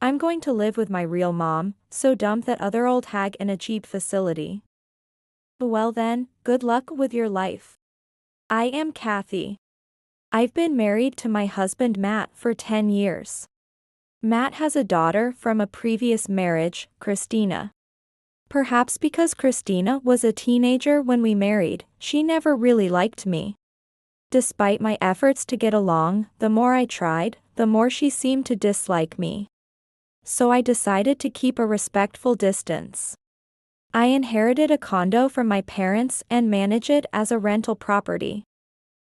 I'm going to live with my real mom, so dump that other old hag in a cheap facility. Well then, good luck with your life. I am Kathy. I've been married to my husband Matt for 10 years. Matt has a daughter from a previous marriage, Christina. Perhaps because Christina was a teenager when we married, she never really liked me. Despite my efforts to get along, the more I tried, the more she seemed to dislike me. So I decided to keep a respectful distance. I inherited a condo from my parents and manage it as a rental property.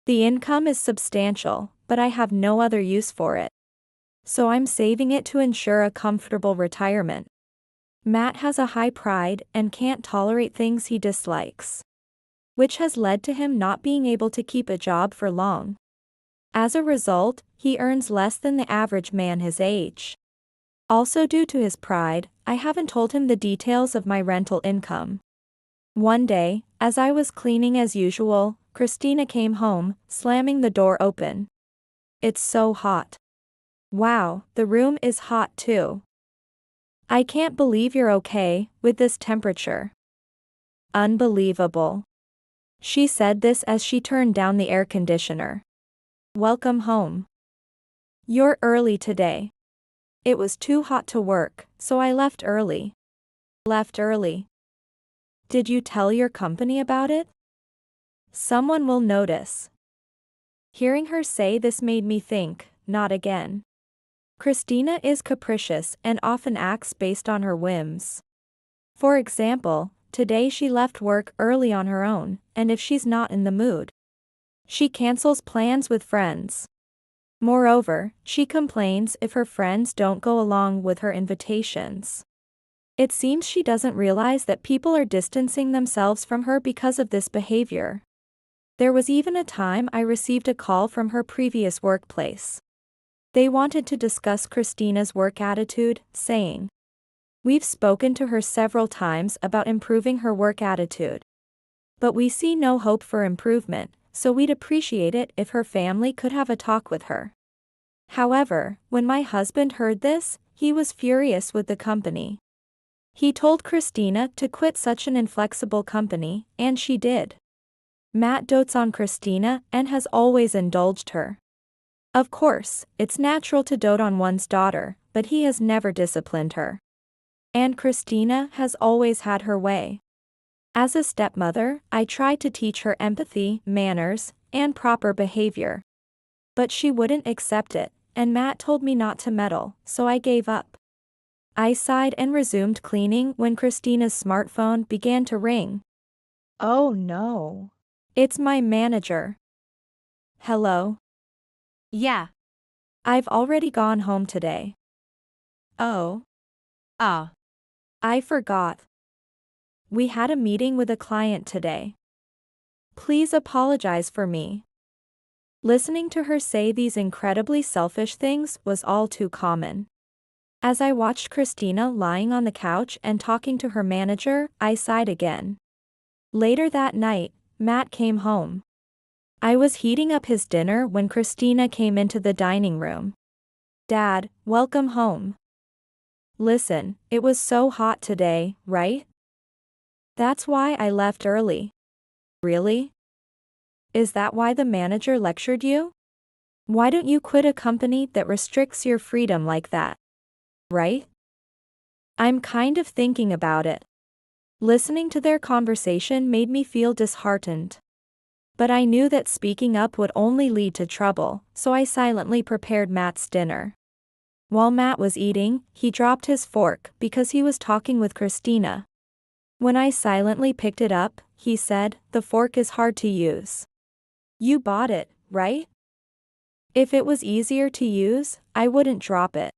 The income is substantial, but I have no other use for it. So I'm saving it to ensure a comfortable retirement. Matt has a high pride and can't tolerate things he dislikes, which has led to him not being able to keep a job for long. As a result, he earns less than the average man his age. Also due to his pride, I haven't told him the details of my rental income. One day, as I was cleaning as usual, Christina came home, slamming the door open. It's so hot. Wow, the room is hot too. I can't believe you're okay with this temperature. Unbelievable. She said this as she turned down the air conditioner. Welcome home. You're early today. It was too hot to work, so I left early. Left early. Did you tell your company about it? Someone will notice. Hearing her say this made me think, not again. Christina is capricious and often acts based on her whims. For example, today she left work early on her own, and if she's not in the mood, she cancels plans with friends. Moreover, she complains if her friends don't go along with her invitations. It seems she doesn't realize that people are distancing themselves from her because of this behavior. There was even a time I received a call from her previous workplace. They wanted to discuss Christina's work attitude, saying, "We've spoken to her several times about improving her work attitude, but we see no hope for improvement, so we'd appreciate it if her family could have a talk with her." However, when my husband heard this, he was furious with the company. He told Christina to quit such an inflexible company, and she did. Matt dotes on Christina and has always indulged her. Of course, it's natural to dote on one's daughter, but he has never disciplined her. And Christina has always had her way. As a stepmother, I tried to teach her empathy, manners, and proper behavior. But she wouldn't accept it, and Matt told me not to meddle, so I gave up. I sighed and resumed cleaning when Christina's smartphone began to ring. Oh no. It's my manager. Hello. Yeah. I've already gone home today. Oh. I forgot. We had a meeting with a client today. Please apologize for me. Listening to her say these incredibly selfish things was all too common. As I watched Christina lying on the couch and talking to her manager, I sighed again. Later that night, Matt came home. I was heating up his dinner when Christina came into the dining room. Dad, welcome home. Listen, it was so hot today, right? That's why I left early. Really? Is that why the manager lectured you? Why don't you quit a company that restricts your freedom like that? Right? I'm kind of thinking about it. Listening to their conversation made me feel disheartened. But I knew that speaking up would only lead to trouble, so I silently prepared Matt's dinner. While Matt was eating, he dropped his fork because he was talking with Christina. When I silently picked it up, he said, "The fork is hard to use. You bought it, right? If it was easier to use, I wouldn't drop it."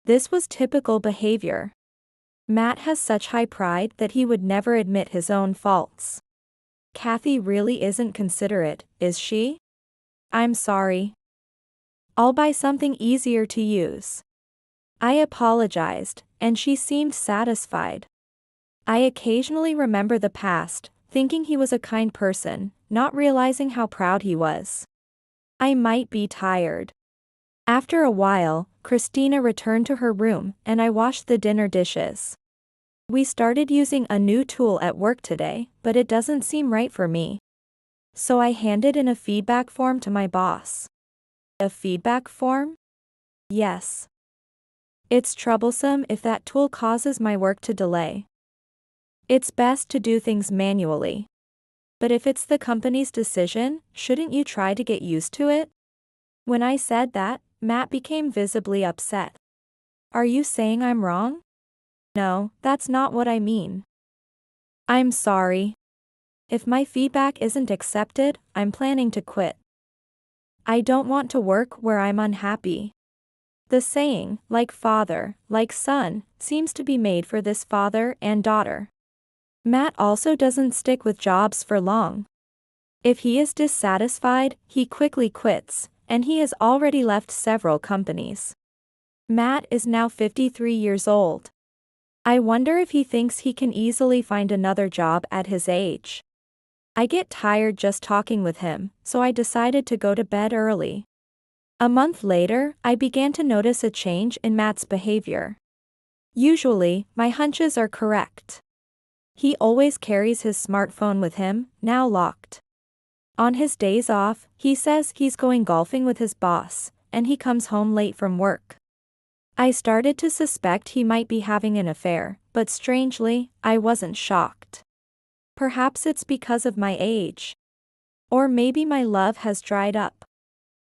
This was typical behavior. Matt has such high pride that he would never admit his own faults. Kathy really isn't considerate, is she? I'm sorry. I'll buy something easier to use. I apologized, and she seemed satisfied. I occasionally remember the past, thinking he was a kind person, not realizing how proud he was. I might be tired. After a while, Christina returned to her room and I washed the dinner dishes. We started using a new tool at work today, but it doesn't seem right for me. So I handed in a feedback form to my boss. A feedback form? Yes. It's troublesome if that tool causes my work to delay. It's best to do things manually. But if it's the company's decision, shouldn't you try to get used to it? When I said that, Matt became visibly upset. Are you saying I'm wrong? No, that's not what I mean. I'm sorry. If my feedback isn't accepted, I'm planning to quit. I don't want to work where I'm unhappy. The saying, like father, like son, seems to be made for this father and daughter. Matt also doesn't stick with jobs for long. If he is dissatisfied, he quickly quits, and he has already left several companies. Matt is now 53 years old. I wonder if he thinks he can easily find another job at his age. I get tired just talking with him, so I decided to go to bed early. A month later, I began to notice a change in Matt's behavior. Usually, my hunches are correct. He always carries his smartphone with him, now locked. On his days off, he says he's going golfing with his boss, and he comes home late from work. I started to suspect he might be having an affair, but strangely, I wasn't shocked. Perhaps it's because of my age. Or maybe my love has dried up.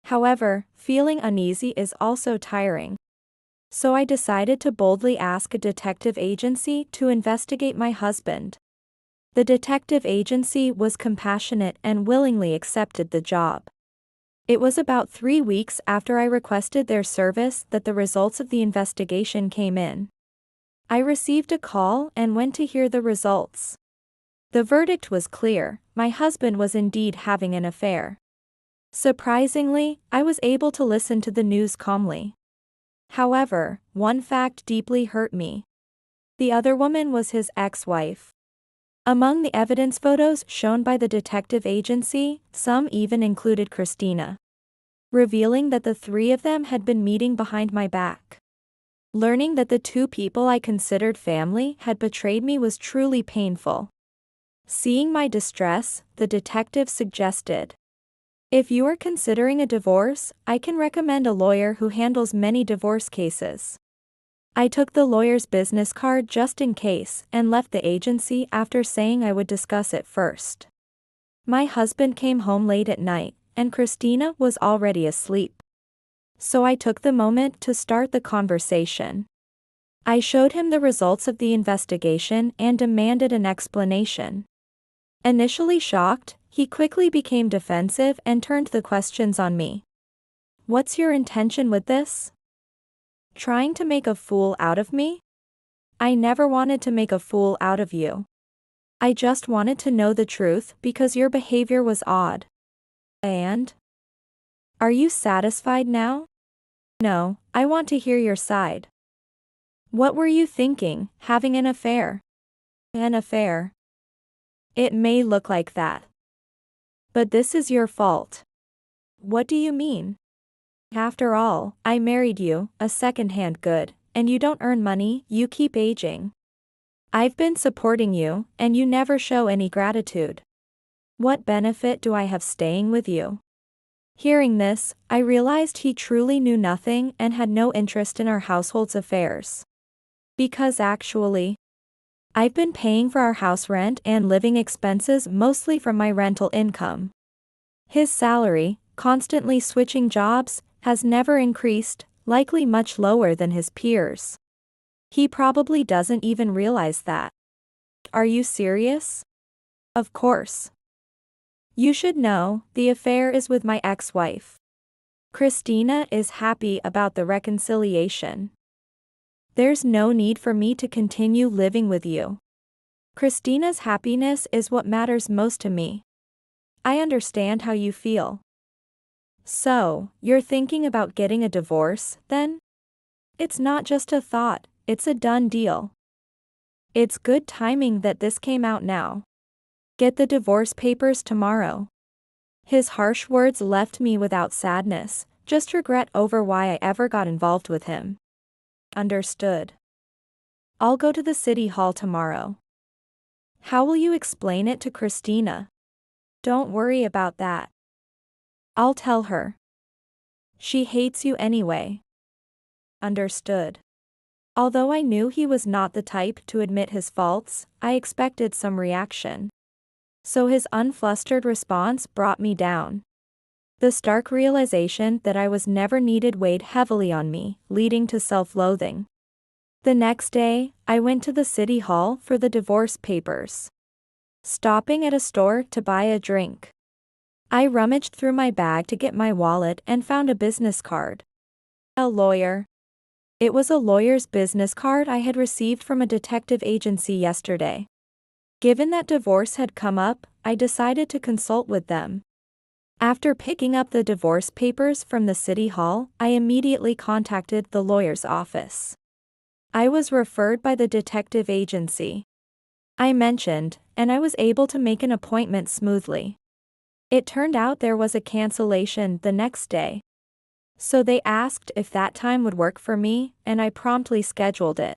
However, feeling uneasy is also tiring. So I decided to boldly ask a detective agency to investigate my husband. The detective agency was compassionate and willingly accepted the job. It was about 3 weeks after I requested their service that the results of the investigation came in. I received a call and went to hear the results. The verdict was clear: my husband was indeed having an affair. Surprisingly, I was able to listen to the news calmly. However, one fact deeply hurt me. The other woman was his ex-wife. Among the evidence photos shown by the detective agency, some even included Christina, revealing that the three of them had been meeting behind my back. Learning that the two people I considered family had betrayed me was truly painful. Seeing my distress, the detective suggested, "If you are considering a divorce, I can recommend a lawyer who handles many divorce cases." I took the lawyer's business card just in case and left the agency after saying I would discuss it first. My husband came home late at night, and Christina was already asleep. So I took the moment to start the conversation. I showed him the results of the investigation and demanded an explanation. Initially shocked, he quickly became defensive and turned the questions on me. "What's your intention with this? Trying to make a fool out of me?" "I never wanted to make a fool out of you. I just wanted to know the truth because your behavior was odd." "And? Are you satisfied now?" "No, I want to hear your side." "What were you thinking, having an affair?" "An affair? It may look like that. But this is your fault." "What do you mean?" "After all, I married you, a second-hand good, and you don't earn money, you keep aging. I've been supporting you, and you never show any gratitude. What benefit do I have staying with you?" Hearing this, I realized he truly knew nothing and had no interest in our household's affairs. Because actually, I've been paying for our house rent and living expenses mostly from my rental income. His salary, constantly switching jobs, has never increased, likely much lower than his peers. He probably doesn't even realize that. "Are you serious?" "Of course. You should know, the affair is with my ex-wife. Christina is happy about the reconciliation. There's no need for me to continue living with you. Christina's happiness is what matters most to me. I understand how you feel." "So, you're thinking about getting a divorce, then?" "It's not just a thought, it's a done deal. It's good timing that this came out now. Get the divorce papers tomorrow." His harsh words left me without sadness, Just regret over why I ever got involved with him. Understood. I'll go to the city hall tomorrow. How will you explain it to Christina? Don't worry about that. I'll tell her. She hates you anyway. Understood. Although I knew he was not the type to admit his faults, I expected some reaction. So his unflustered response brought me down. The stark realization that I was never needed weighed heavily on me, leading to self-loathing. The next day, I went to the city hall for the divorce papers. Stopping at a store to buy a drink. I rummaged through my bag to get my wallet and found a business card. A lawyer. It was a lawyer's business card I had received from a detective agency yesterday. Given that divorce had come up, I decided to consult with them. After picking up the divorce papers from the city hall, I immediately contacted the lawyer's office. I was referred by the detective agency. I mentioned, and I was able to make an appointment smoothly. It turned out there was a cancellation the next day. So they asked if that time would work for me, and I promptly scheduled it.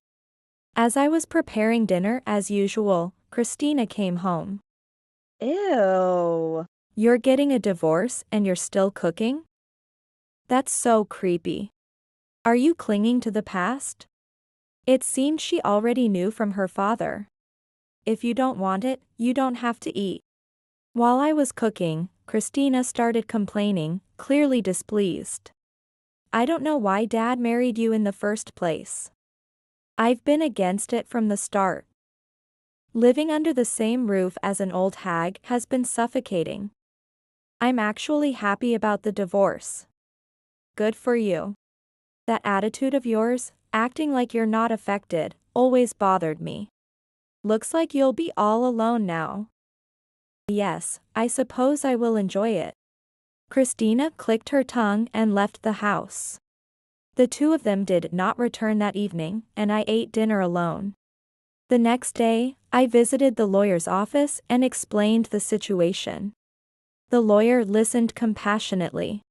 As I was preparing dinner as usual, Christina came home. Ew. You're getting a divorce and you're still cooking? That's so creepy. Are you clinging to the past? It seemed she already knew from her father. If you don't want it, you don't have to eat. While I was cooking, Christina started complaining, clearly displeased. I don't know why Dad married you in the first place. I've been against it from the start. Living under the same roof as an old hag has been suffocating. I'm actually happy about the divorce. Good for you. That attitude of yours, acting like you're not affected, always bothered me. Looks like you'll be all alone now. Yes, I suppose I will enjoy it. Christina clicked her tongue and left the house. The two of them did not return that evening, and I ate dinner alone. The next day, I visited the lawyer's office and explained the situation. The lawyer listened compassionately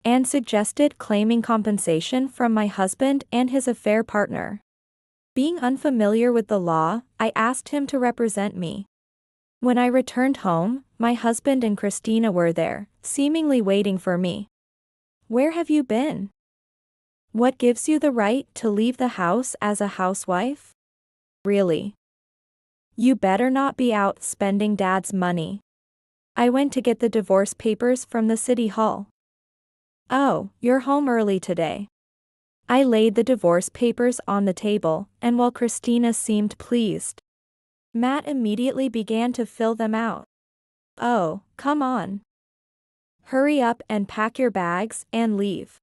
and suggested claiming compensation from my husband and his affair partner. Being unfamiliar with the law, I asked him to represent me. When I returned home, my husband and Christina were there, seemingly waiting for me. Where have you been? What gives you the right to leave the house as a housewife? Really? You better not be out spending Dad's money. I went to get the divorce papers from the city hall. Oh, you're home early today. I laid the divorce papers on the table, and while Christina seemed pleased, Matt immediately began to fill them out. Oh, come on. Hurry up and pack your bags and leave.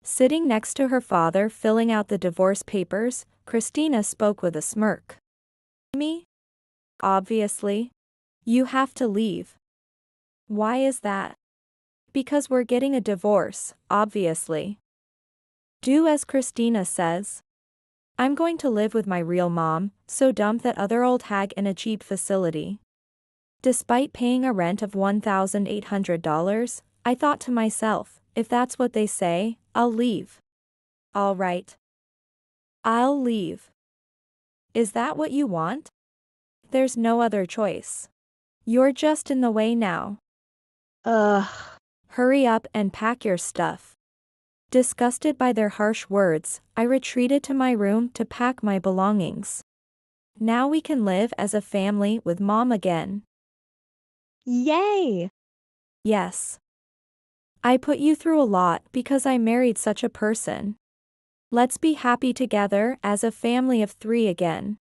Sitting next to her father filling out the divorce papers, Christina spoke with a smirk. Me? Obviously. You have to leave. Why is that? Because we're getting a divorce, obviously. Do as Christina says. I'm going to live with my real mom, so dump that other old hag in a cheap facility. Despite paying a rent of $1,800, I thought to myself, if that's what they say, I'll leave. All right. I'll leave. Is that what you want? There's no other choice. You're just in the way now. Ugh. Hurry up and pack your stuff. Disgusted by their harsh words, I retreated to my room to pack my belongings. Now we can live as a family with Mom again. Yay! Yes. I put you through a lot because I married such a person. Let's be happy together as a family of 3 again.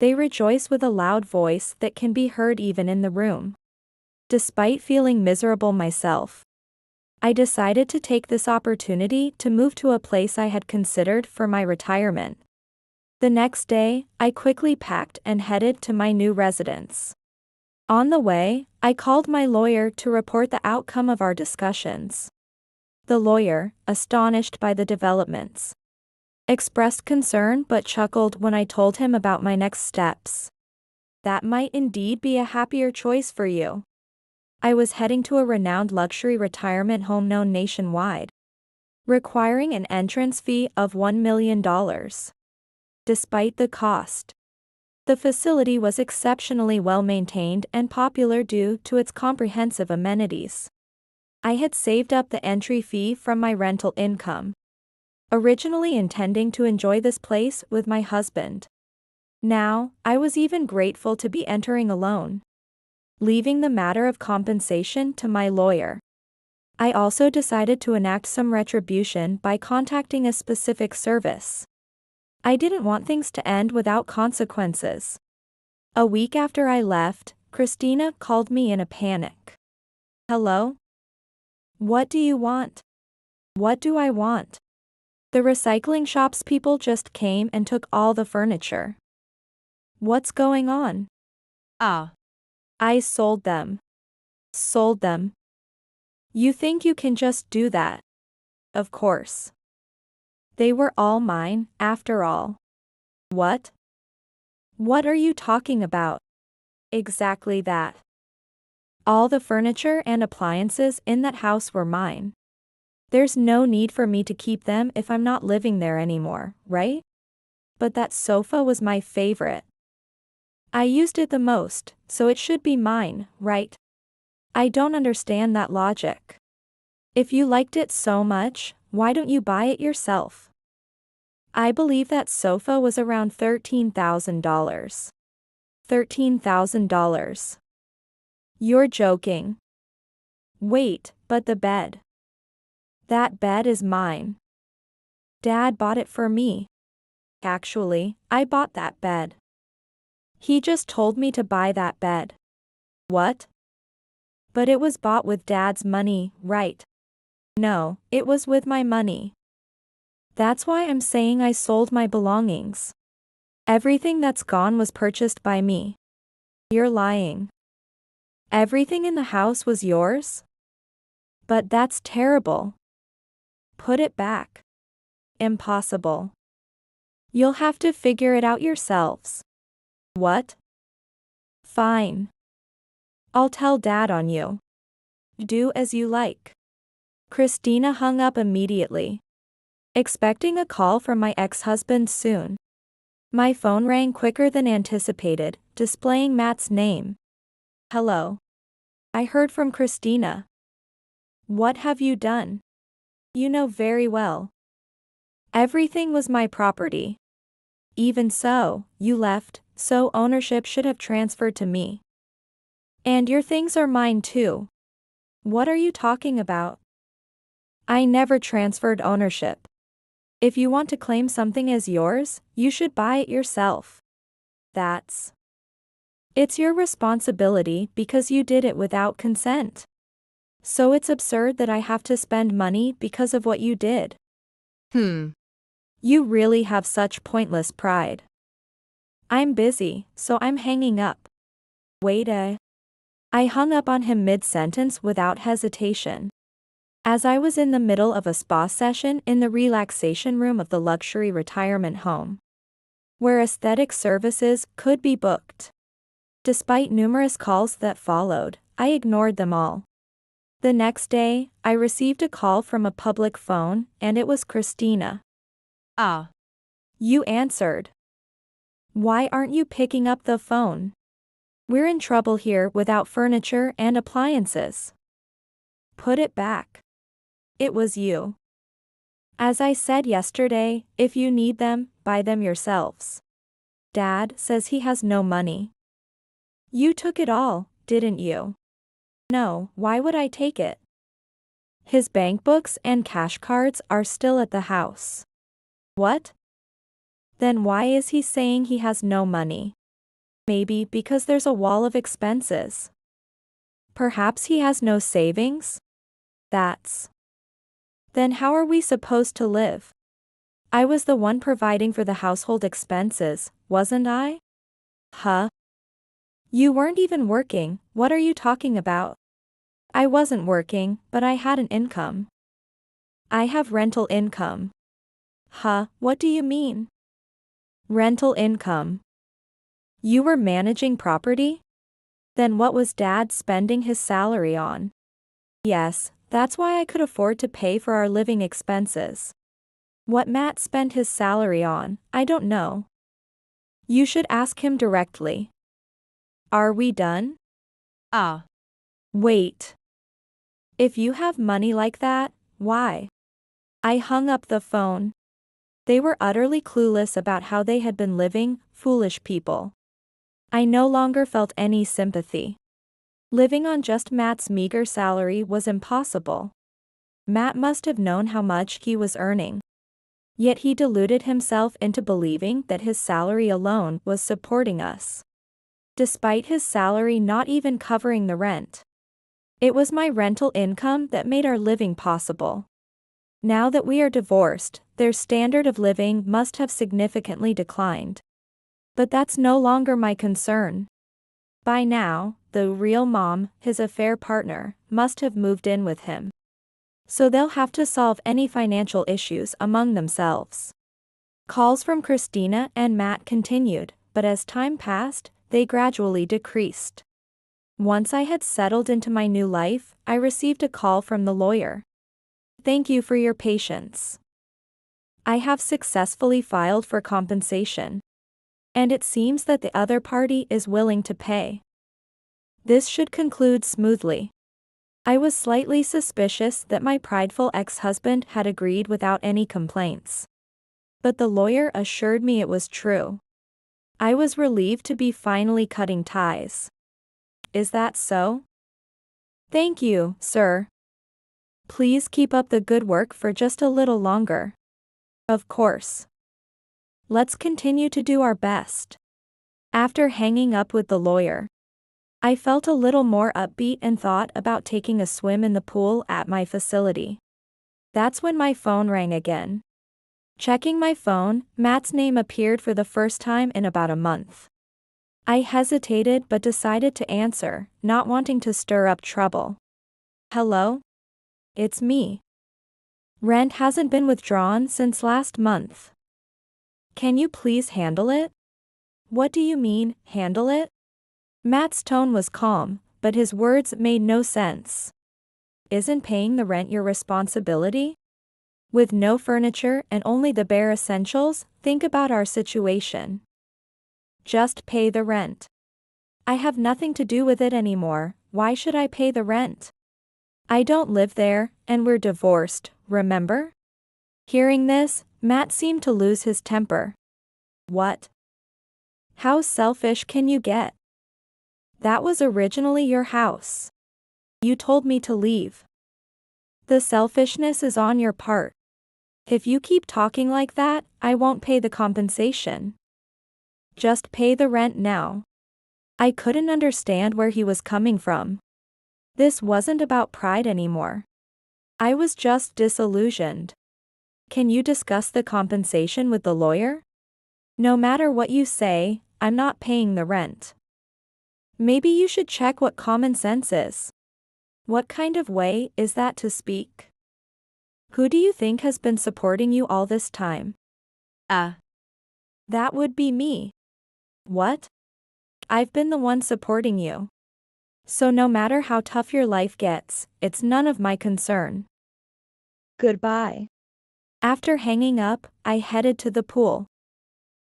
They rejoice with a loud voice that can be heard even in the room. Despite feeling miserable myself, I decided to take this opportunity to move to a place I had considered for my retirement. The next day, I quickly packed and headed to my new residence. On the way, I called my lawyer to report the outcome of our discussions. The lawyer, astonished by the developments, expressed concern but chuckled when I told him about my next steps. That might indeed be a happier choice for you. I was heading to a renowned luxury retirement home known nationwide. requiring an entrance fee of $1 million. Despite the cost, the facility was exceptionally well maintained and popular due to its comprehensive amenities. I had saved up the entry fee from my rental income, originally intending to enjoy this place with my husband. Now, I was even grateful to be entering alone, leaving the matter of compensation to my lawyer. I also decided to enact some retribution by contacting a specific service. I didn't want things to end without consequences. A week after I left, Christina called me in a panic. Hello? What do you want? What do I want? The recycling shop's people just came and took all the furniture. What's going on? I sold them. Sold them. You think you can just do that? Of course. They were all mine, after all. What? What are you talking about? Exactly that. All the furniture and appliances in that house were mine. There's no need for me to keep them if I'm not living there anymore, right? But that sofa was my favorite. I used it the most, so it should be mine, right? I don't understand that logic. If you liked it so much, why don't you buy it yourself? I believe that sofa was around $13,000. $13,000. You're joking. Wait, but the bed. That bed is mine. Dad bought it for me. Actually, I bought that bed. He just told me to buy that bed. What? But it was bought with Dad's money, right? No, it was with my money. That's why I'm saying I sold my belongings. Everything that's gone was purchased by me. You're lying. Everything in the house was yours? But that's terrible. Put it back. Impossible. You'll have to figure it out yourselves. What? Fine. I'll tell Dad on you. Do as you like. Christina hung up immediately, expecting a call from my ex-husband soon. My phone rang quicker than anticipated, displaying Matt's name. Hello. I heard from Christina. What have you done? You know very well. Everything was my property. Even so, you left, so ownership should have transferred to me. And your things are mine too. What are you talking about? I never transferred ownership. If you want to claim something as yours, you should buy it yourself. It's your responsibility because you did it without consent. So it's absurd that I have to spend money because of what you did. You really have such pointless pride. I'm busy, so I'm hanging up. Wait I hung up on him mid-sentence without hesitation. As I was in the middle of a spa session in the relaxation room of the luxury retirement home, where aesthetic services could be booked. Despite numerous calls that followed, I ignored them all. The next day, I received a call from a public phone, and it was Christina. You answered. Why aren't you picking up the phone? We're in trouble here without furniture and appliances. Put it back. It was you. As I said yesterday, if you need them, buy them yourselves. Dad says he has no money. You took it all, didn't you? No, why would I take it? His bank books and cash cards are still at the house. What? Then why is he saying he has no money? Maybe because there's a wall of expenses. Perhaps he has no savings? Then how are we supposed to live? I was the one providing for the household expenses, wasn't I? You weren't even working, what are you talking about? I wasn't working, but I had an income. I have rental income. What do you mean? Rental income. You were managing property? Then what was Dad spending his salary on? Yes, That's why I could afford to pay for our living expenses. What Matt spent his salary on, I don't know. You should ask him directly. Are we done? Ah. Wait. If you have money like that, why? I hung up the phone. They were utterly clueless about how they had been living, foolish people. I no longer felt any sympathy. Living on just Matt's meager salary was impossible. Matt must have known how much he was earning. Yet he deluded himself into believing that his salary alone was supporting us. Despite his salary not even covering the rent. It was my rental income that made our living possible. Now that we are divorced, their standard of living must have significantly declined. But that's no longer my concern. By now, the real mom, his affair partner, must have moved in with him. So they'll have to solve any financial issues among themselves. Calls from Christina and Matt continued, but as time passed, they gradually decreased. Once I had settled into my new life, I received a call from the lawyer. Thank you for your patience. I have successfully filed for compensation. And it seems that the other party is willing to pay. This should conclude smoothly. I was slightly suspicious that my prideful ex-husband had agreed without any complaints. But the lawyer assured me it was true. I was relieved to be finally cutting ties. Is that so? Thank you, sir. Please keep up the good work for just a little longer. Of course. Let's continue to do our best. After hanging up with the lawyer, I felt a little more upbeat and thought about taking a swim in the pool at my facility. That's when my phone rang again. Checking my phone, Matt's name appeared for the first time in about a month. I hesitated but decided to answer, not wanting to stir up trouble. Hello? It's me. Rent hasn't been withdrawn since last month. Can you please handle it? What do you mean, handle it? Matt's tone was calm, but his words made no sense. Isn't paying the rent your responsibility? With no furniture and only the bare essentials, think about our situation. Just pay the rent. I have nothing to do with it anymore, why should I pay the rent? I don't live there, and we're divorced, remember? Hearing this, Matt seemed to lose his temper. What? How selfish can you get? That was originally your house. You told me to leave. The selfishness is on your part. If you keep talking like that, I won't pay the compensation. Just pay the rent now. I couldn't understand where he was coming from. This wasn't about pride anymore. I was just disillusioned. Can you discuss the compensation with the lawyer? No matter what you say, I'm not paying the rent. Maybe you should check what common sense is. What kind of way is that to speak? Who do you think has been supporting you all this time? That would be me. What? I've been the one supporting you. So no matter how tough your life gets, it's none of my concern. Goodbye. After hanging up, I headed to the pool.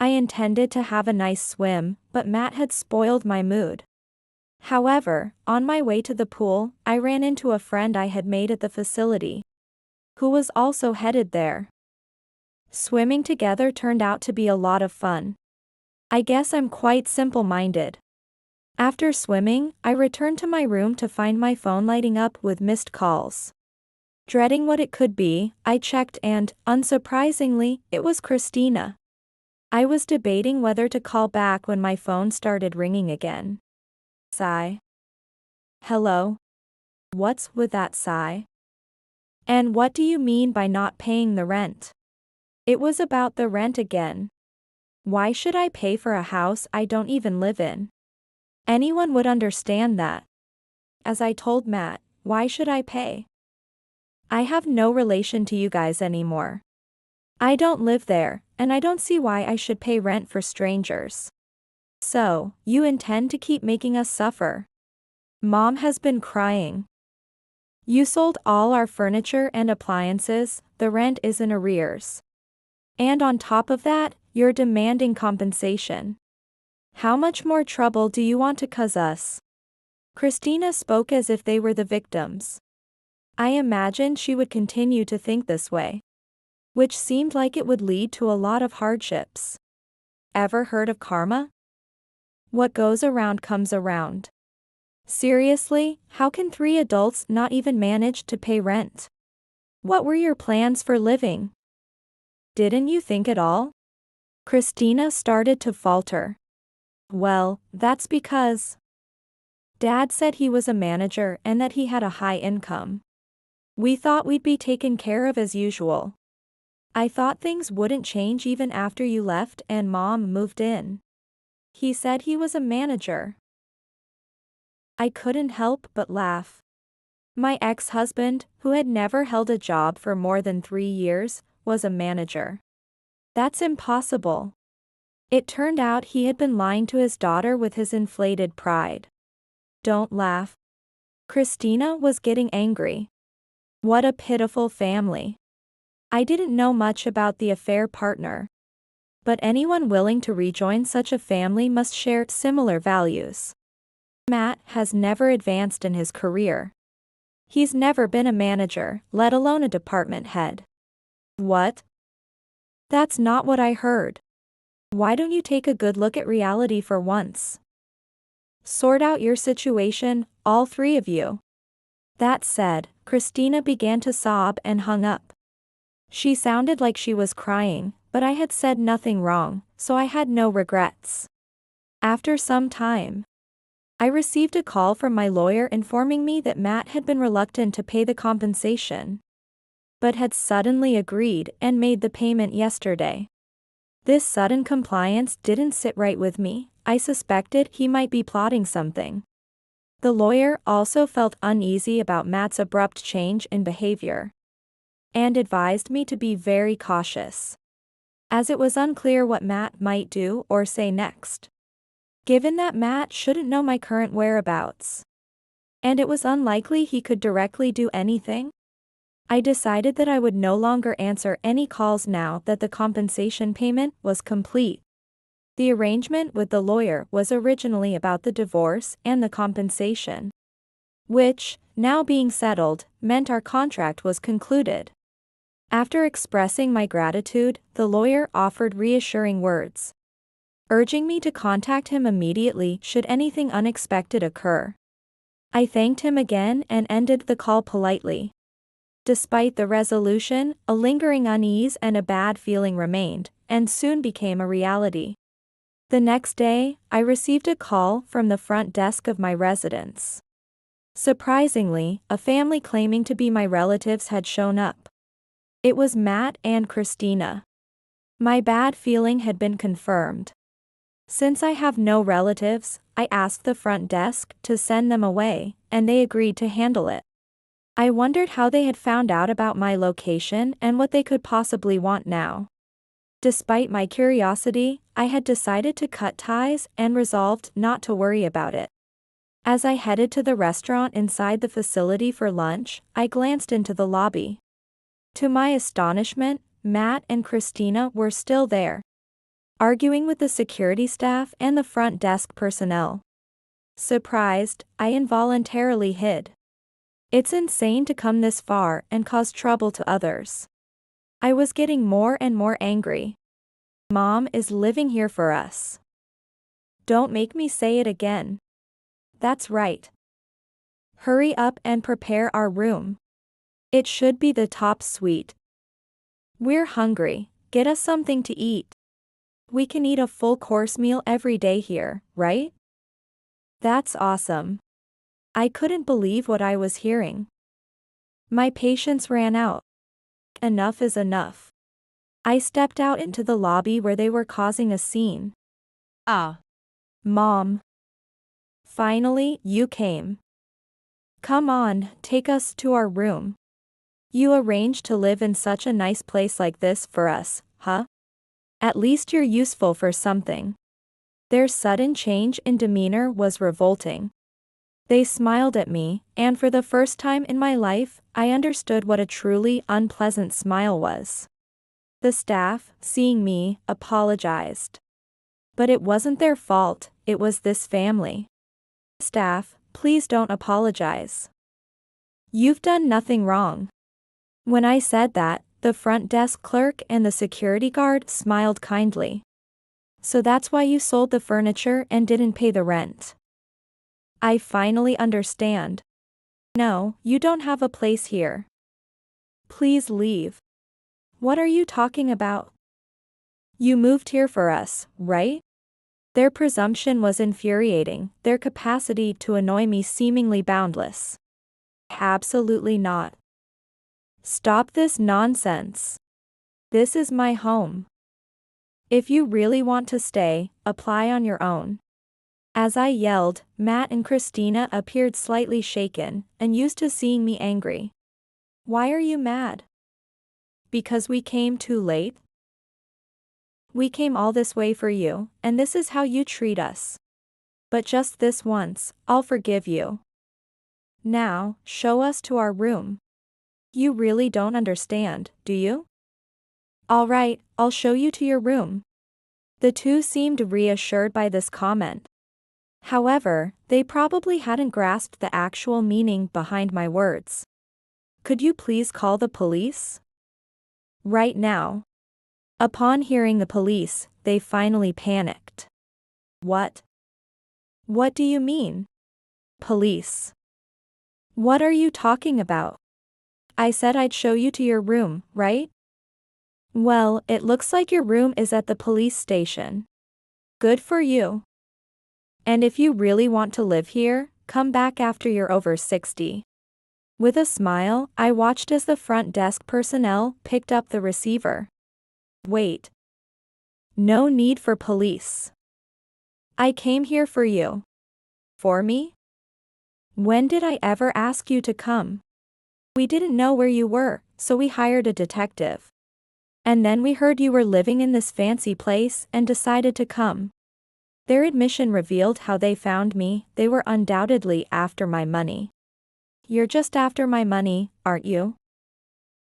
I intended to have a nice swim, but Matt had spoiled my mood. However, on my way to the pool, I ran into a friend I had made at the facility, who was also headed there. Swimming together turned out to be a lot of fun. I guess I'm quite simple-minded. After swimming, I returned to my room to find my phone lighting up with missed calls. Dreading what it could be, I checked and, unsurprisingly, it was Christina. I was debating whether to call back when my phone started ringing again. Sigh. Hello? What's with that sigh? And what do you mean by not paying the rent? It was about the rent again. Why should I pay for a house I don't even live in? Anyone would understand that. As I told Matt, why should I pay? I have no relation to you guys anymore. I don't live there, and I don't see why I should pay rent for strangers. So, you intend to keep making us suffer? Mom has been crying. You sold all our furniture and appliances, the rent is in arrears. And on top of that, you're demanding compensation. How much more trouble do you want to cause us? Christina spoke as if they were the victims. I imagined she would continue to think this way, which seemed like it would lead to a lot of hardships. Ever heard of karma? What goes around comes around. Seriously, how can 3 adults not even manage to pay rent? What were your plans for living? Didn't you think at all? Christina started to falter. Well, that's because Dad said he was a manager and that he had a high income. We thought we'd be taken care of as usual. I thought things wouldn't change even after you left and Mom moved in. He said he was a manager. I couldn't help but laugh. My ex-husband, who had never held a job for more than 3 years, was a manager. That's impossible. It turned out he had been lying to his daughter with his inflated pride. Don't laugh. Christina was getting angry. What a pitiful family. I didn't know much about the affair partner. But anyone willing to rejoin such a family must share similar values. Matt has never advanced in his career. He's never been a manager, let alone a department head. What? That's not what I heard. Why don't you take a good look at reality for once? Sort out your situation, all 3 of you. That said, Christina began to sob and hung up. She sounded like she was crying, but I had said nothing wrong, so I had no regrets. After some time, I received a call from my lawyer informing me that Matt had been reluctant to pay the compensation, but had suddenly agreed and made the payment yesterday. This sudden compliance didn't sit right with me. I suspected he might be plotting something. The lawyer also felt uneasy about Matt's abrupt change in behavior, and advised me to be very cautious, as it was unclear what Matt might do or say next. Given that Matt shouldn't know my current whereabouts, and it was unlikely he could directly do anything, I decided that I would no longer answer any calls now that the compensation payment was complete. The arrangement with the lawyer was originally about the divorce and the compensation, which, now being settled, meant our contract was concluded. After expressing my gratitude, the lawyer offered reassuring words, urging me to contact him immediately should anything unexpected occur. I thanked him again and ended the call politely. Despite the resolution, a lingering unease and a bad feeling remained, and soon became a reality. The next day, I received a call from the front desk of my residence. Surprisingly, a family claiming to be my relatives had shown up. It was Matt and Christina. My bad feeling had been confirmed. Since I have no relatives, I asked the front desk to send them away, and they agreed to handle it. I wondered how they had found out about my location and what they could possibly want now. Despite my curiosity, I had decided to cut ties and resolved not to worry about it. As I headed to the restaurant inside the facility for lunch, I glanced into the lobby. To my astonishment, Matt and Christina were still there, arguing with the security staff and the front desk personnel. Surprised, I involuntarily hid. It's insane to come this far and cause trouble to others. I was getting more and more angry. Mom is living here for us. Don't make me say it again. That's right. Hurry up and prepare our room. It should be the top suite. We're hungry, get us something to eat. We can eat a full course meal every day here, right? That's awesome. I couldn't believe what I was hearing. My patience ran out. Enough is enough. I stepped out into the lobby where they were causing a scene. Mom. Finally, you came. Come on, take us to our room. You arranged to live in such a nice place like this for us, huh? At least you're useful for something. Their sudden change in demeanor was revolting. They smiled at me, and for the first time in my life, I understood what a truly unpleasant smile was. The staff, seeing me, apologized. But it wasn't their fault, it was this family. Staff, please don't apologize. You've done nothing wrong. When I said that, the front desk clerk and the security guard smiled kindly. So that's why you sold the furniture and didn't pay the rent. I finally understand. No, you don't have a place here. Please leave. What are you talking about? You moved here for us, right? Their presumption was infuriating, their capacity to annoy me seemingly boundless. Absolutely not. Stop this nonsense. This is my home. If you really want to stay, apply on your own. As I yelled, Matt and Christina appeared slightly shaken, and used to seeing me angry. Why are you mad? Because we came too late? We came all this way for you, and this is how you treat us. But just this once, I'll forgive you. Now, show us to our room. You really don't understand, do you? All right, I'll show you to your room. The two seemed reassured by this comment. However, they probably hadn't grasped the actual meaning behind my words. Could you please call the police? Right now. Upon hearing the police, they finally panicked. What? What do you mean? Police. What are you talking about? I said I'd show you to your room, right? Well, it looks like your room is at the police station. Good for you. And if you really want to live here, come back after you're over 60. With a smile, I watched as the front desk personnel picked up the receiver. Wait. No need for police. I came here for you. For me? When did I ever ask you to come? We didn't know where you were, so we hired a detective. And then we heard you were living in this fancy place and decided to come. Their admission revealed how they found me. They were undoubtedly after my money. You're just after my money, aren't you?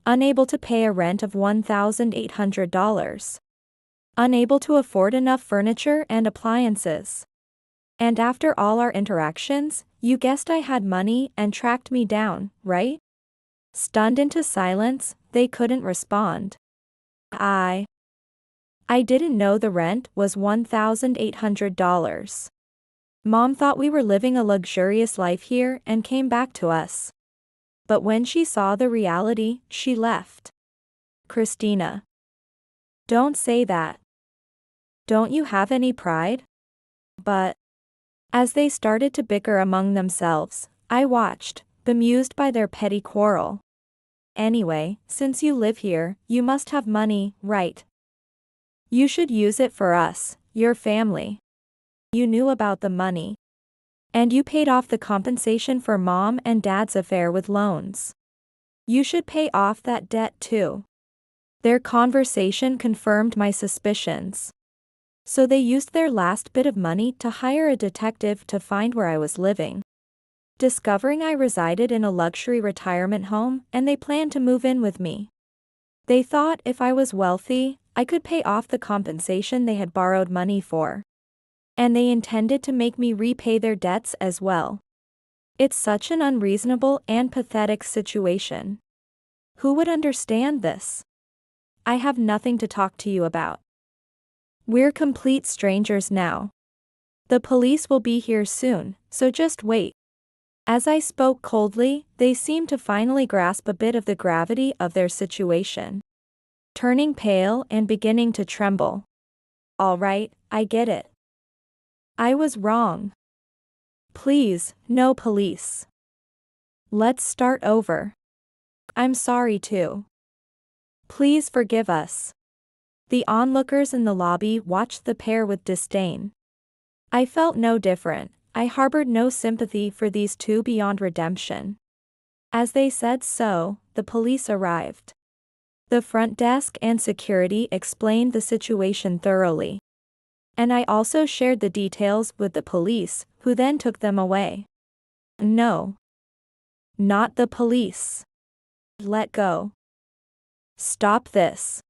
Unable to pay a rent of $1,800. Unable to afford enough furniture and appliances. And after all our interactions, you guessed I had money and tracked me down, right? Stunned into silence, they couldn't respond. I didn't know the rent was $1,800. Mom thought we were living a luxurious life here and came back to us. But when she saw the reality, she left. Christina. Don't say that. Don't you have any pride? But as they started to bicker among themselves, I watched, bemused by their petty quarrel. Anyway, since you live here, you must have money, right? You should use it for us, your family. You knew about the money. And you paid off the compensation for Mom and Dad's affair with loans. You should pay off that debt too. Their conversation confirmed my suspicions. So they used their last bit of money to hire a detective to find where I was living. Discovering I resided in a luxury retirement home, and they planned to move in with me. They thought if I was wealthy, I could pay off the compensation they had borrowed money for. And they intended to make me repay their debts as well. It's such an unreasonable and pathetic situation. Who would understand this? I have nothing to talk to you about. We're complete strangers now. The police will be here soon, so just wait. As I spoke coldly, they seemed to finally grasp a bit of the gravity of their situation. Turning pale and beginning to tremble. All right, I get it. I was wrong. Please, no police. Let's start over. I'm sorry too. Please forgive us. The onlookers in the lobby watched the pair with disdain. I felt no different. I harbored no sympathy for these two beyond redemption. As they said so, the police arrived. The front desk and security explained the situation thoroughly. And I also shared the details with the police, who then took them away. No. Not the police. Let go. Stop this.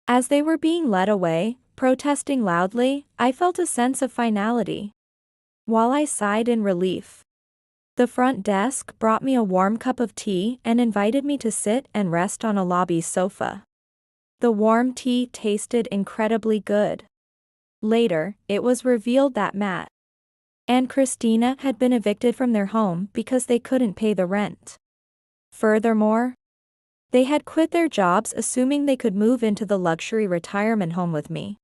As they were being led away, protesting loudly, I felt a sense of finality. While I sighed in relief, the front desk brought me a warm cup of tea and invited me to sit and rest on a lobby sofa. The warm tea tasted incredibly good. Later, it was revealed that Matt and Christina had been evicted from their home because they couldn't pay the rent. Furthermore, they had quit their jobs assuming they could move into the luxury retirement home with me.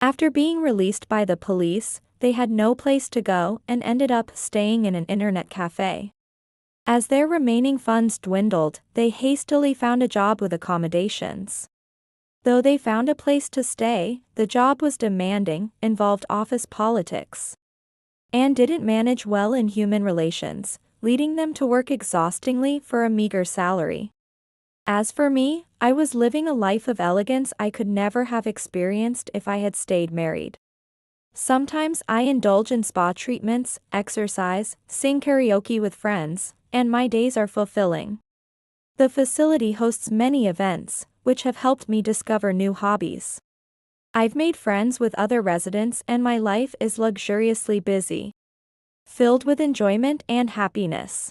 After being released by the police, they had no place to go and ended up staying in an internet cafe. As their remaining funds dwindled, they hastily found a job with accommodations. Though they found a place to stay, the job was demanding, involved office politics, and didn't manage well in human relations, leading them to work exhaustingly for a meager salary. As for me, I was living a life of elegance I could never have experienced if I had stayed married. Sometimes I indulge in spa treatments, exercise, sing karaoke with friends, and my days are fulfilling. The facility hosts many events, which have helped me discover new hobbies. I've made friends with other residents and my life is luxuriously busy, filled with enjoyment and happiness.